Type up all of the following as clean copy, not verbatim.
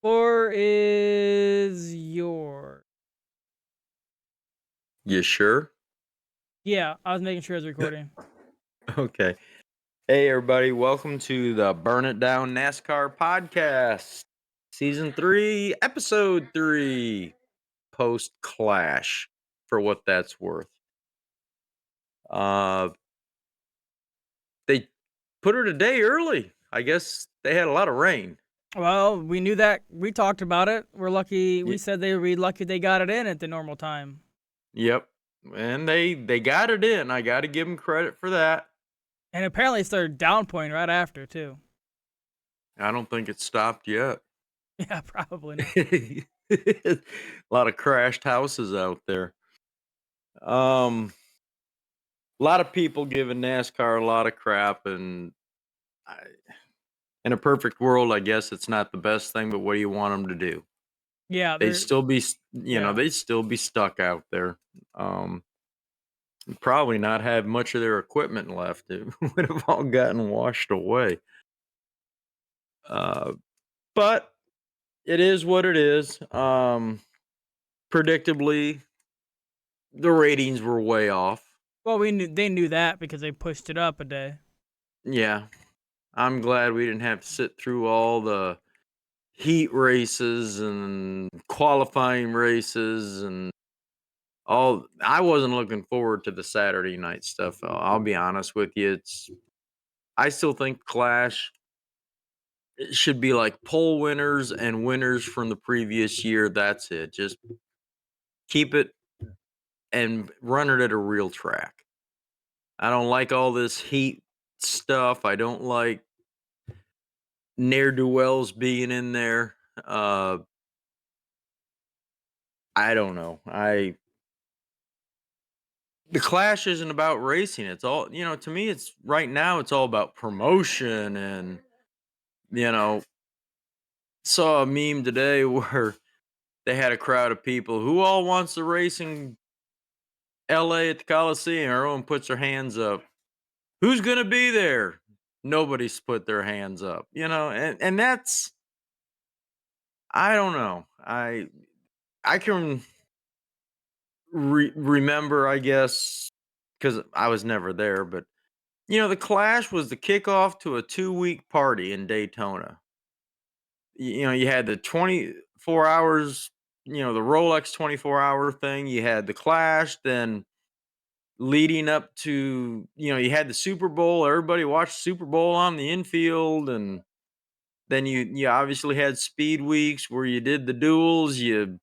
Floor is yours. You sure? Yeah, I was making sure it was recording. Okay. Hey, everybody. Welcome to the Burn It Down NASCAR podcast, season 3, episode 3, post clash, for what that's worth. They put it a day early. I guess they had a lot of rain. Well, we knew that. We talked about it. We're lucky. We Y- said they would be lucky they got it in at the normal time. yep. And they got it in. I got to give them credit for that. And apparently it started downpouring right after, too. I don't think it stopped yet. Yeah, probably not. A lot of crashed houses out there. A lot of people giving NASCAR a lot of crap, and I, in a perfect world, I guess it's not the best thing. But what do you want them to do? Yeah, They'd still be, yeah. they'd still be stuck out there. Probably not have much of their equipment left. It would have all gotten washed away. Uh, but it is what it is. Predictably, the ratings were way off. Well, they knew that because they pushed it up a day. Yeah, I'm glad we didn't have to sit through all the heat races and qualifying races and all. I wasn't looking forward to the Saturday night stuff. I'll be honest with you. I still think Clash it should be like pole winners and winners from the previous year. That's it. Just keep it and run it at a real track. I don't like all this heat stuff. I don't like ne'er-do-wells being in there. I don't know. The Clash isn't about racing. It's all, to me, it's right now, it's all about promotion. And, you know, saw a meme today where they had a crowd of people who all wants to race in LA at the Coliseum. Everyone puts their hands up. Who's going to be there? Nobody's put their hands up, and that's, I don't know. I can remember, I guess, because I was never there, but the Clash was the kickoff to a 2-week party in Daytona. You had the 24 hours, the Rolex 24-hour thing. You had the Clash, then leading up to, you had the Super Bowl. Everybody watched Super Bowl on the infield, and then you obviously had speed weeks where you did the duels. You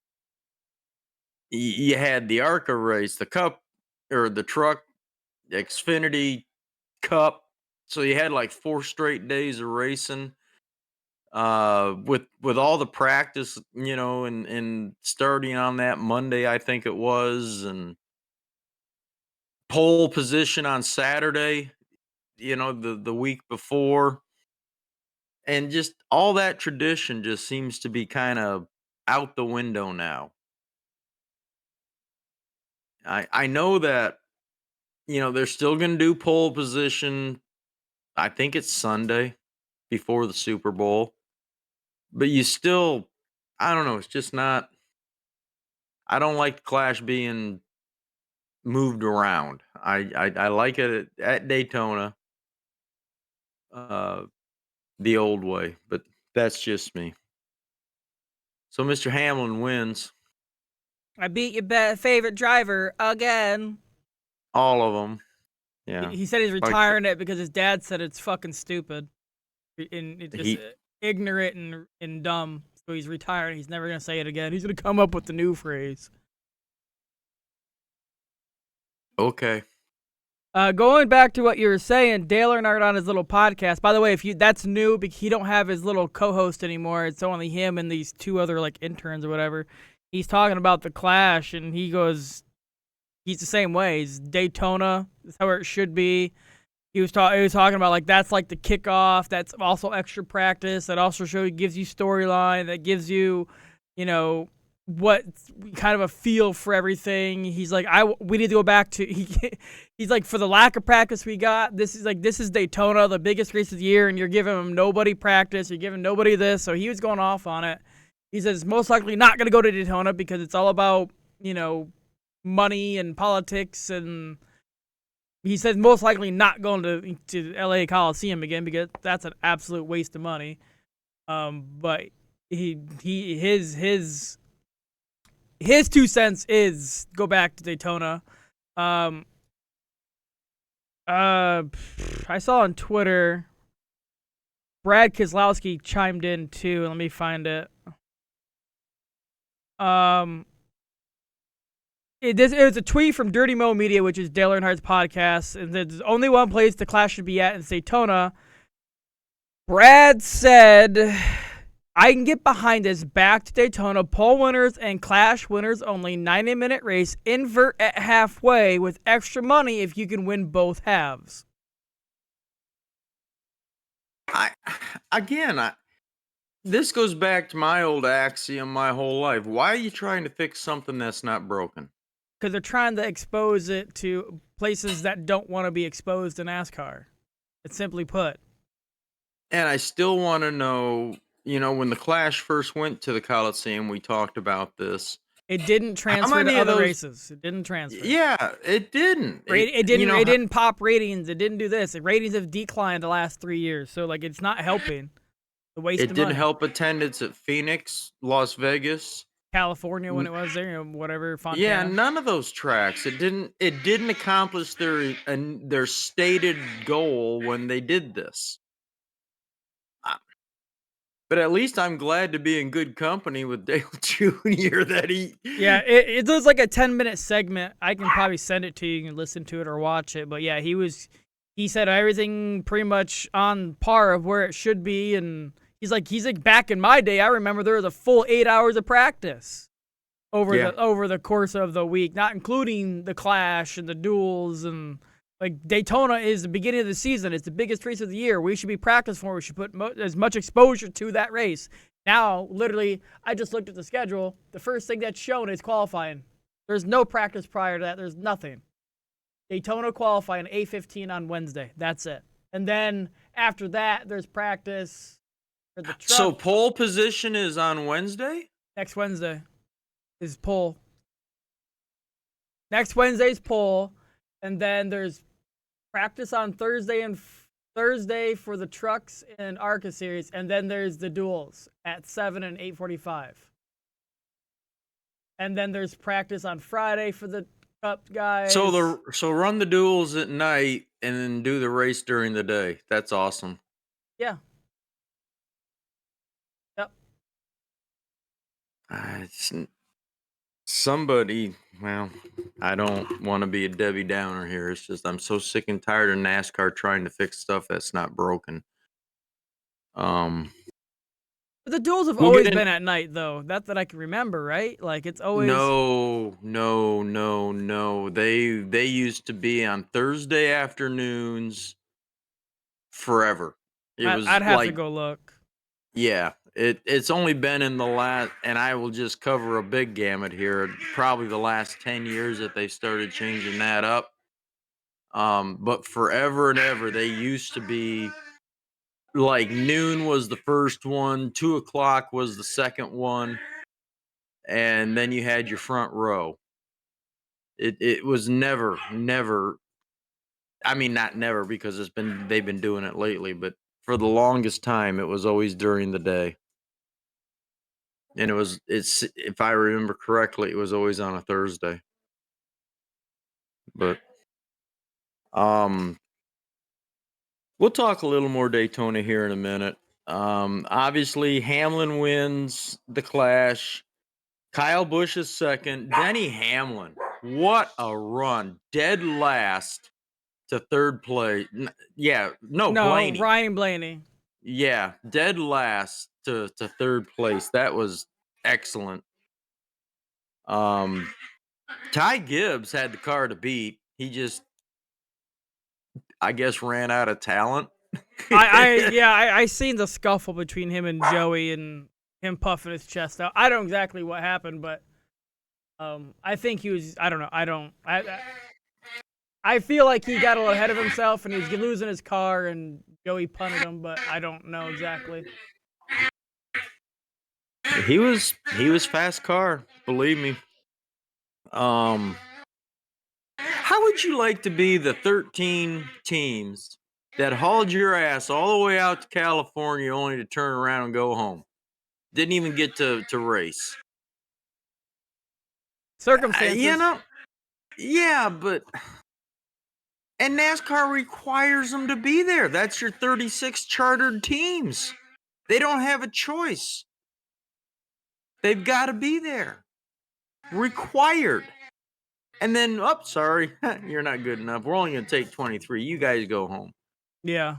had the ARCA race, the Cup or the Truck Xfinity Cup. So you had like 4 straight days of racing, with all the practice, and starting on that Monday, I think it was, and pole position on Saturday, the week before, and just all that tradition just seems to be kind of out the window now. I know that, they're still going to do pole position. I think it's Sunday before the Super Bowl. But you still, I don't know, it's just not, I don't like the Clash being moved around. I like it at Daytona, uh, the old way, but that's just me. So Mr. Hamlin wins I beat your favorite driver again. all of them. Yeah. He said he's Like retiring it because his dad said it's fucking stupid. And it's just he ignorant and dumb. So he's retiring. He's never gonna say it again. He's gonna come up with the new phrase. okay. Going back to what you were saying, Dale Earnhardt on his little podcast. By the way, if that's new, because he don't have his little co-host anymore. It's only him and these 2 other like interns or whatever. He's talking about the Clash, and he goes, he's the same way. He's Daytona. That's how it should be. He was talking about like that's like the kickoff. That's also extra practice. That also gives you storyline. That gives you, what kind of a feel for everything. He's like, we need to go back to he's like, for the lack of practice we got, this is Daytona, the biggest race of the year, and you're giving them nobody practice. You're giving nobody this. So he was going off on it. He says most likely not going to go to Daytona because it's all about, money and politics, and he says most likely not going to LA Coliseum again because that's an absolute waste of money. But his 2 cents is go back to Daytona. I saw on Twitter Brad Keselowski chimed in too. Let me find it. It was a tweet from Dirty Mo Media, which is Dale Earnhardt's podcast, and there's only one place the Clash should be at in Daytona. Brad said, I can get behind this. Back to Daytona. Pole winners and Clash winners only. 90-minute race. Invert at halfway with extra money if you can win both halves. This goes back to my old axiom my whole life. Why are you trying to fix something that's not broken? Because they're trying to expose it to places that don't want to be exposed in NASCAR. It's simply put. And I still want to know, when the Clash first went to the Coliseum, we talked about this. It didn't transfer to other races. It didn't transfer. Yeah, it didn't. It didn't. It didn't pop ratings. It didn't do this. Ratings have declined the last 3 years. So it's not helping. The waste. It didn't help attendance at Phoenix, Las Vegas, California when it was there, whatever. Fontana. Yeah, none of those tracks. It didn't accomplish their stated goal when they did this. But at least I'm glad to be in good company with Dale Jr. that he. Yeah, it was like a 10-minute segment. I can probably send it to you. You can listen to it or watch it. But yeah, he said everything pretty much on par of where it should be, and he's like back in my day, I remember there was a full 8 hours of practice over the course of the week, not including the Clash and the duels, and Daytona is the beginning of the season. It's the biggest race of the year. We should be practicing for it. We should put as much exposure to that race. Now, literally, I just looked at the schedule. The first thing that's shown is qualifying. There's no practice prior to that. There's nothing. Daytona qualifying 8:15 on Wednesday. That's it. And then after that, there's practice for the truck. So pole position is on Wednesday? Next Wednesday is pole. Next Wednesday's pole. And then there's practice on Thursday for the trucks and ARCA series, and then there's the duels at 7 and 8:45. And then there's practice on Friday for the Cup guys. So run the duels at night and then do the race during the day. That's awesome. Yeah. Yep. Somebody, well, I don't want to be a Debbie Downer here. It's just I'm so sick and tired of NASCAR trying to fix stuff that's not broken. But the duels have always been at night, though. Not that I can remember, right? It's always no. They used to be on Thursday afternoons forever. I'd have to go look. Yeah, it's only been in the last, and I will just cover a big gamut here, probably the last 10 years that they started changing that up. But forever and ever, they used to be noon was the first one, 2:00 was the second one, and then you had your front row. It was never, I mean, not never, because they've been doing it lately, but for the longest time, it was always during the day. And it's if I remember correctly, it was always on a Thursday. But we'll talk a little more Daytona here in a minute. Obviously Hamlin wins the Clash. Kyle Busch is second. Denny Hamlin, what a run. Dead last to third place. Blaney. Ryan Blaney. Yeah, dead last to third place. That was excellent. Ty Gibbs had the car to beat. He just, I guess, ran out of talent. I seen the scuffle between him and Joey and him puffing his chest out. I don't know exactly what happened, but I think he was. I don't know. I feel like he got a little ahead of himself and he was losing his car and Joey punted him, but I don't know exactly. He was fast car, believe me. How would you like to be the 13 teams that hauled your ass all the way out to California only to turn around and go home? Didn't even get to race. Circumstances. Yeah, but and NASCAR requires them to be there. That's your 36 chartered teams. They don't have a choice. They've got to be there. Required. And then, oh, sorry, you're not good enough. We're only going to take 23. You guys go home. Yeah.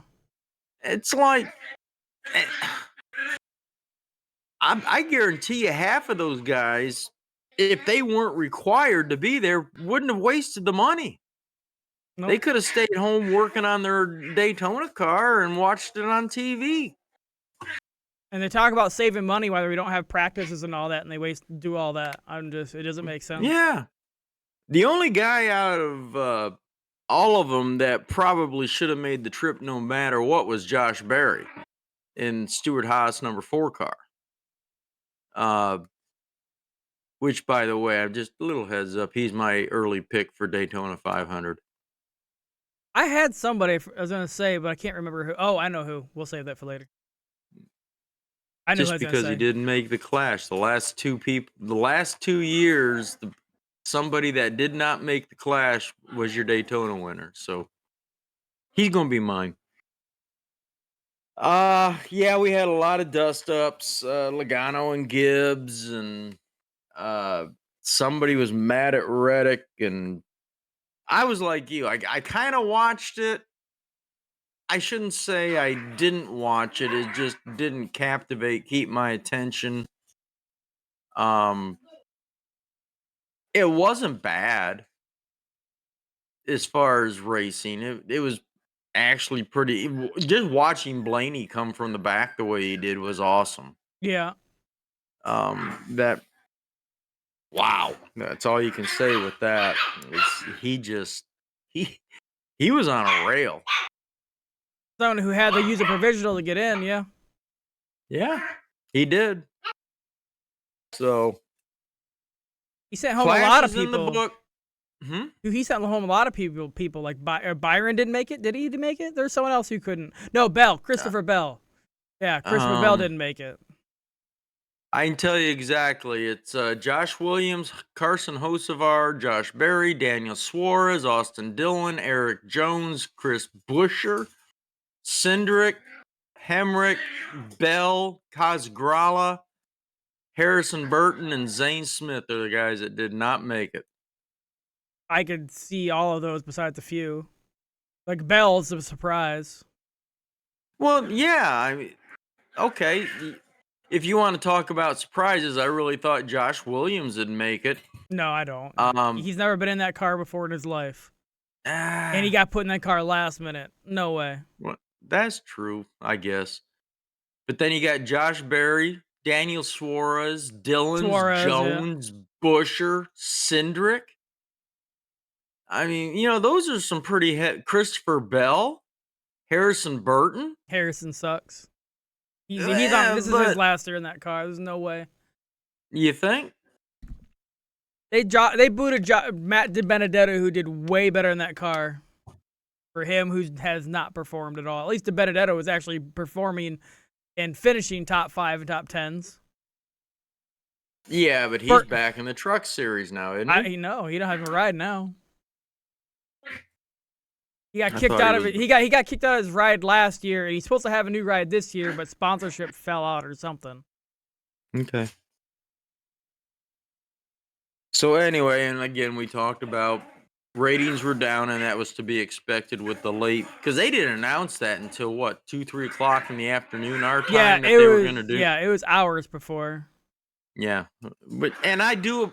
It's like, eh, I guarantee you half of those guys, if they weren't required to be there, wouldn't have wasted the money. Nope. They could have stayed home working on their Daytona car and watched it on TV. And they talk about saving money while we don't have practices and all that, and they do all that. It doesn't make sense. Yeah. The only guy out of all of them that probably should have made the trip no matter what was Josh Berry in Stuart Haas number 4 car. Which, by the way, I'm just a little heads up. He's my early pick for Daytona 500. I had somebody I was going to say, but I can't remember who. Oh, I know who. We'll save that for later. I know Just who I was because gonna he say. didn't make the Clash. The last 2 years, somebody that did not make the Clash was your Daytona winner. So he's going to be mine. Yeah, we had a lot of dust ups, Logano and Gibbs, and somebody was mad at Reddick, and I was like you. I kind of watched it. I shouldn't say I didn't watch it. It just didn't keep my attention. It wasn't bad as far as racing. It was actually pretty. Just watching Blaney come from the back the way he did was awesome. Yeah. That wow. That's all you can say with that. He was on a rail. Someone who had to use a provisional to get in, yeah. Yeah, he did. So he sent home a lot of people. in the book. He sent home a lot of people like Byron didn't make it. Did he make it? There's someone else who couldn't. No, Christopher Bell. Yeah, Christopher Bell didn't make it. I can tell you exactly. It's Josh Williams, Carson Hocevar, Josh Berry, Daniel Suarez, Austin Dillon, Eric Jones, Chris Buescher, Cindric, Hemrick, Bell, Cosgrala, Harrison Burton, and Zane Smith are the guys that did not make it. I could see all of those besides a few. Like Bell's a surprise. Well, yeah. I mean, okay. If you want to talk about surprises, I really thought Josh Williams would make it. No, I don't. He's never been in that car before in his life. And he got put in that car last minute. No way. Well, that's true, I guess. But then you got Josh Berry, Daniel Suarez, Dillon, Jones, Buescher, Cindric. I mean, those are some pretty Christopher Bell, Harrison Burton. Harrison sucks. He's on. This is his last year in that car. There's no way. You think? They booted Matt DiBenedetto, who did way better in that car. For him, who has not performed at all. At least DiBenedetto was actually performing and finishing top 5 and top 10s. Yeah, but he's back in the truck series now, isn't he? No, he don't have a ride now. He got kicked out of it. He got kicked out of his ride last year, and he's supposed to have a new ride this year, but sponsorship fell out or something. Okay. So anyway, and again, we talked about ratings were down, and that was to be expected with the late, because they didn't announce that until what, 2-3 o'clock in the afternoon our time they were going to do. Yeah, it was hours before. Yeah, and I do.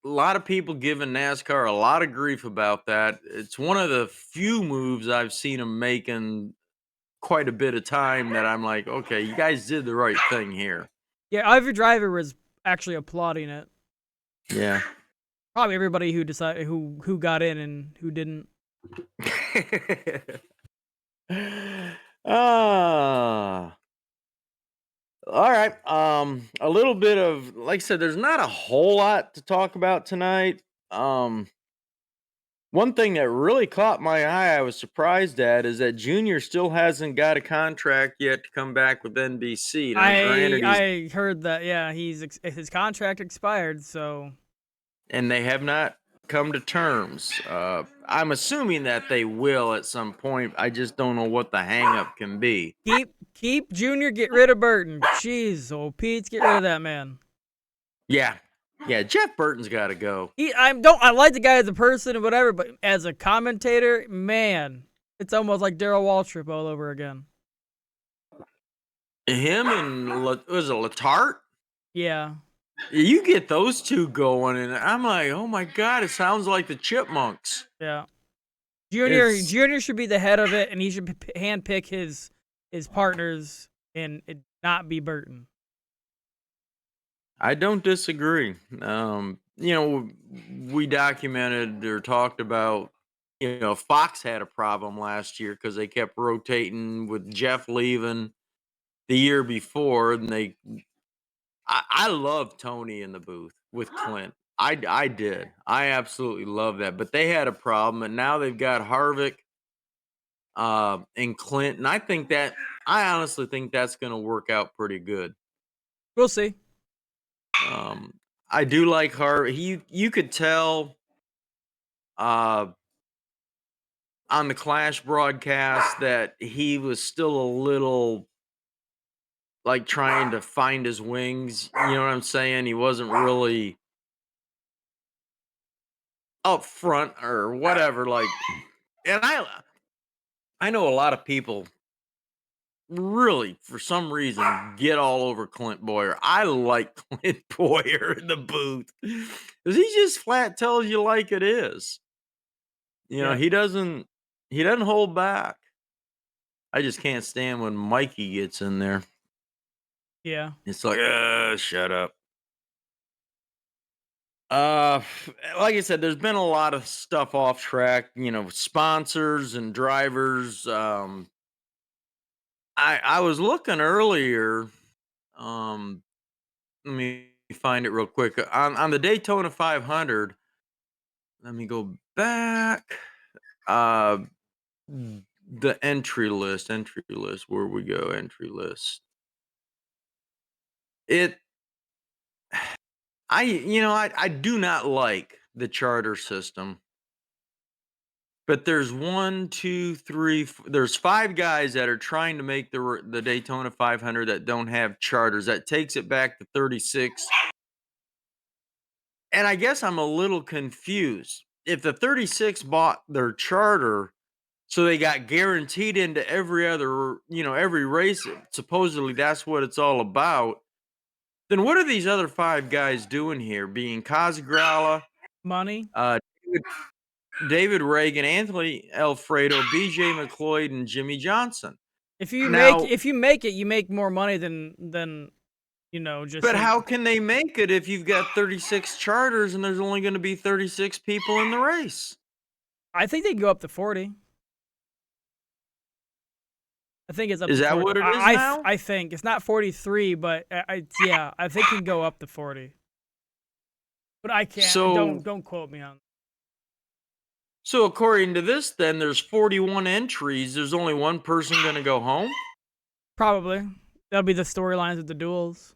A lot of people giving NASCAR a lot of grief about that. It's one of the few moves I've seen them making quite a bit of time that I'm like, okay, you guys did the right thing here. Yeah, every driver was actually applauding it. Yeah. Probably everybody who decided who got in and who didn't. All right. A little bit of, like I said, there's not a whole lot to talk about tonight. Um, One thing that really caught my eye, I was surprised at, is that Junior still hasn't got a contract yet to come back with NBC. Now, I granted, he's I heard that. Yeah, his contract expired. So and they have not come to terms. I'm assuming that they will at some point. I just don't know what the hangup can be. keep Junior. Get rid of Burton. Jeez, old Pete's get rid of that man. Yeah, yeah. Jeff Burton's got to go. I like the guy as a person and whatever, but as a commentator, man, it's almost like Daryl Waltrip all over again. Him and was it Latart? Yeah. You get those two going, and I'm like, oh my god, it sounds like the Chipmunks. Yeah. It's Junior should be the head of it, and he should handpick his partners and it not be Burton. I don't disagree. We documented or talked about, Fox had a problem last year because they kept rotating with Jeff leaving the year before, and I love Tony in the booth with Clint. I did. I absolutely love that. But they had a problem, and now they've got Harvick and Clint, and I honestly think that's going to work out pretty good. We'll see. I do like Harvick. You could tell uh, on the Clash broadcast that he was still a little like trying to find his wings. You know what I'm saying? He wasn't really up front or whatever. Like, and I know a lot of people really, for some reason, get all over Clint Boyer. I like Clint Boyer in the booth because he just flat tells you like it is. Yeah. He doesn't hold back. I just can't stand when Mikey gets in there. Yeah. It's like, shut up. Uh, like I said, there's been a lot of stuff off track, sponsors and drivers. I was looking earlier. Let me find it real quick on the Daytona 500. Let me go back. Uh, the entry list. Where we go, entry list. It I do not like the charter system, but there's one, two, three. There's five guys that are trying to make the Daytona 500 that don't have charters. That takes it back to 36. And I guess I'm a little confused. If the 36 bought their charter, so they got guaranteed into every race, supposedly that's what it's all about. Then what are these other five guys doing here? Being Casagrala, Money. David, David Reagan, Anthony Alfredo, BJ McLeod, and Jimmy Johnson. If you Now, make it, you make more money than just but saying. how can they make it if you've got 36 charters and there's only going to be 36 people in the race? I think they can go up to 40. I think it's up Is to that 40. what it is now? I think it's not 43, but I think it can go up to 40. But I can't. So, Don't quote me on. so according to this, then there's 41 entries. There's only one person going to go home. Probably that'll be the storylines of the duels.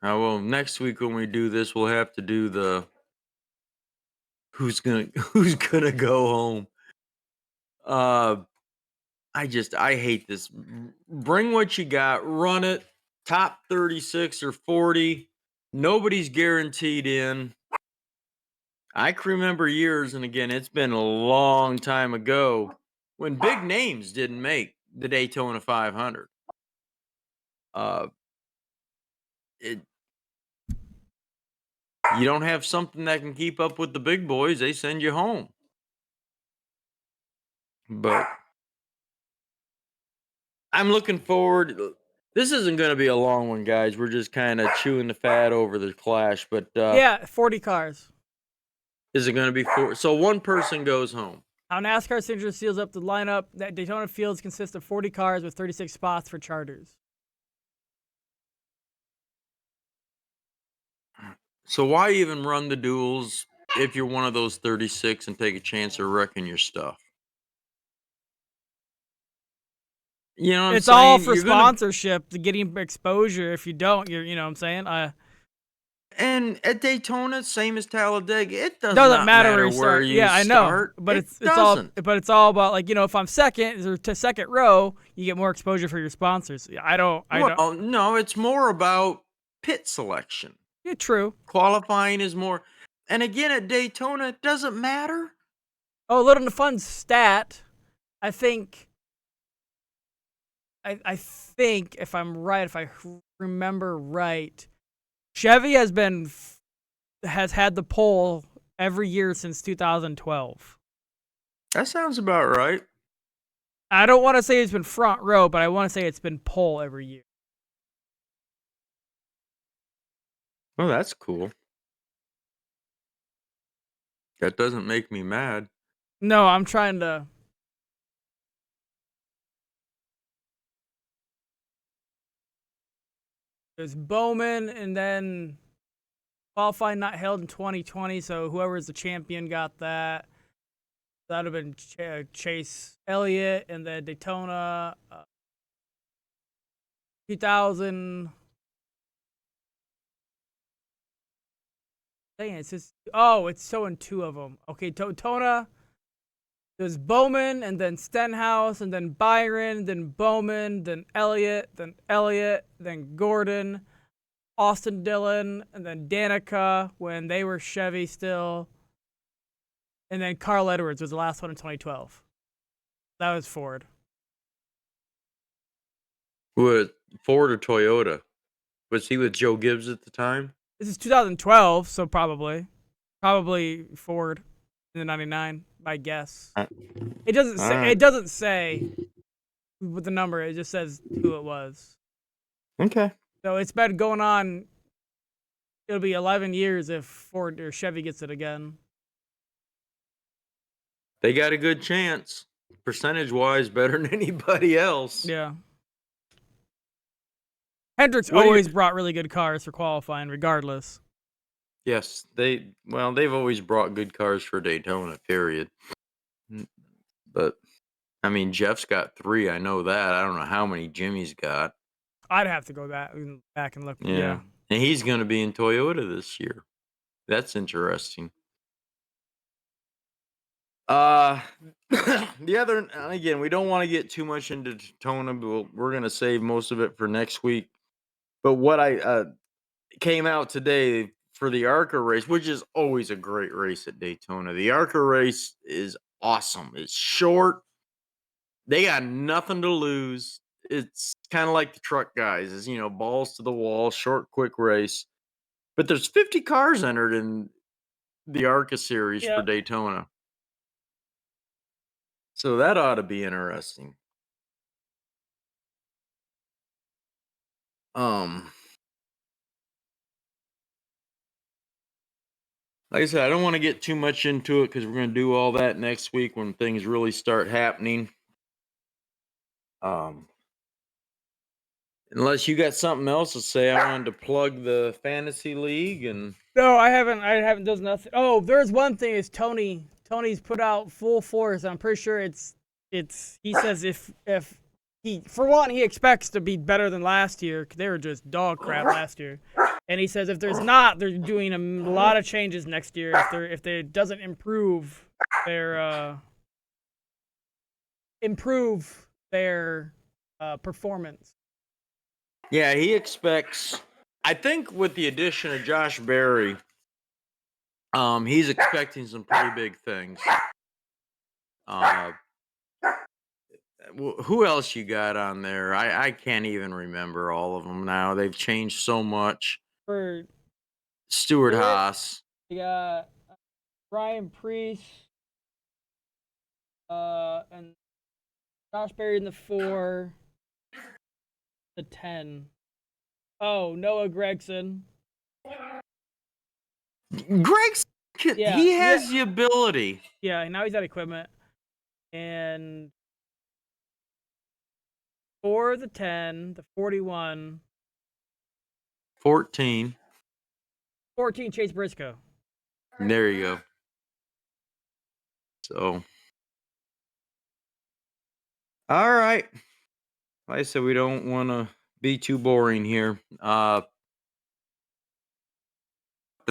Well, next week when we do this, we'll have to do the who's gonna go home. Uh, I hate this. Bring what you got, run it. Top 36 or 40. Nobody's guaranteed in. I can remember years, and again, it's been a long time ago when big names didn't make the Daytona 500. Uh, it You don't have something that can keep up with the big boys, they send you home. But I'm looking forward. This isn't going to be a long one, guys. We're just kind of chewing the fat over the Clash. But Yeah, 40 cars. is it going to be four? So one person goes home. How NASCAR Signature seals up the lineup. That Daytona Fields consists of 40 cars with 36 spots for charters. So why even run the duels if you're one of those 36 and take a chance of wrecking your stuff? You know what I'm It's all saying? for You're gonna sponsorship, to getting exposure. If you don't, you know what I'm saying? and at Daytona, same as Talladega, it does Doesn't not matter where matter you where start. you Yeah, I know, start. but It it's doesn't. all about, like, if I'm second or to second row, you get more exposure for your sponsors. I don't. Well, no, it's more about pit selection. Yeah, true. Qualifying is more, and again at Daytona, it doesn't matter. Oh, a little fun stat. I think. I think if I'm right, if I remember right, Chevy has had the pole every year since 2012. That sounds about right. I don't want to say it's been front row, but I want to say it's been pole every year. Oh, that's cool. That doesn't make me mad. No, I'm trying to. There's Bowman, and then qualifying not held in 2020, so whoever's the champion got that. That would have been Chase Elliott, and then Daytona 2000. Dang, it's just. Oh, it's showing two of them. Okay, Daytona. There's Bowman, and then Stenhouse, and then Byron, then Bowman, then Elliott, then Gordon, Austin Dillon, and then Danica when they were Chevy still. And then Carl Edwards was the last one in 2012. That was Ford. With Ford or Toyota? Was he with Joe Gibbs at the time? This is 2012, so probably Ford in the 99, my guess. It doesn't say. Right. It doesn't say with the number. It just says who it was. Okay. So it's been going on. It'll be 11 years if Ford or Chevy gets it again. They got a good chance. Percentage wise, better than anybody else. Yeah. Hendrick's What do you- always brought really good cars for qualifying, regardless. Yes, they've always brought good cars for Daytona, period. But I mean, Jeff's got 3. I know that. I don't know how many Jimmy's got. I'd have to go back and look. Yeah. And he's going to be in Toyota this year. That's interesting. The other, again, we don't want to get too much into Daytona, but we're going to save most of it for next week. But what I came out today for the ARCA race, which is always a great race at Daytona. The ARCA race is awesome. It's short. They got nothing to lose. It's kind of like the truck guys, is balls to the wall, short, quick race. But there's 50 cars entered in the ARCA series for Daytona. So that ought to be interesting. Like I said, I don't want to get too much into it because we're going to do all that next week when things really start happening. Unless you got something else to say, I wanted to plug the fantasy league and. No, I haven't. Does nothing. Oh, there's one thing. Is Tony's put out full force. I'm pretty sure it's. He says if he, for one, he expects to be better than last year. 'Cause they were just dog crap last year. And he says if there's not, they're doing a lot of changes next year. If they doesn't improve their performance. Yeah, he expects. I think with the addition of Josh Berry, he's expecting some pretty big things. Who else you got on there? I can't even remember all of them now. They've changed so much. For Stuart Haas. You got Ryan Priest, and Josh Berry in the 4, the 10. Oh, Noah Gregson. Gregson, he has the ability. Yeah, now he's at equipment. And for the 10, the 41, 14. 14 Chase Briscoe. There you go. So, all right. Like I said, we don't want to be too boring here. The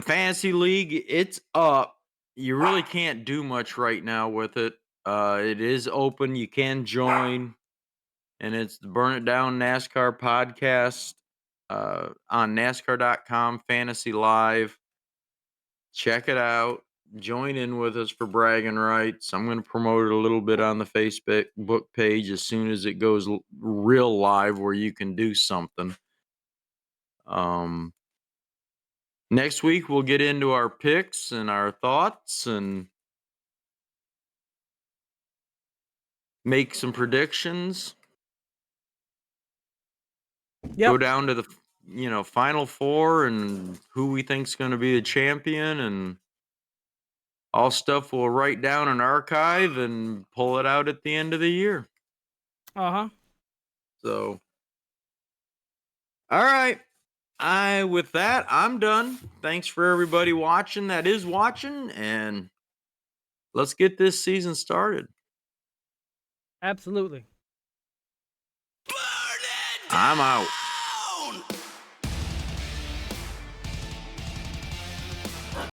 fantasy league, it's up. You really can't do much right now with it. It is open. You can join, and it's the Burn It Down NASCAR podcast on NASCAR.com, Fantasy Live. Check it out. Join in with us for bragging rights. I'm going to promote it a little bit on the Facebook book page as soon as it goes real live where you can do something. Next week, we'll get into our picks and our thoughts and make some predictions. Yep. Go down to the final four and who we think's going to be the champion and all stuff we'll write down and archive and pull it out at the end of the year. Uh-huh. So, all right. With that, I'm done. Thanks for everybody watching that is watching, and let's get this season started. Absolutely. I'm out.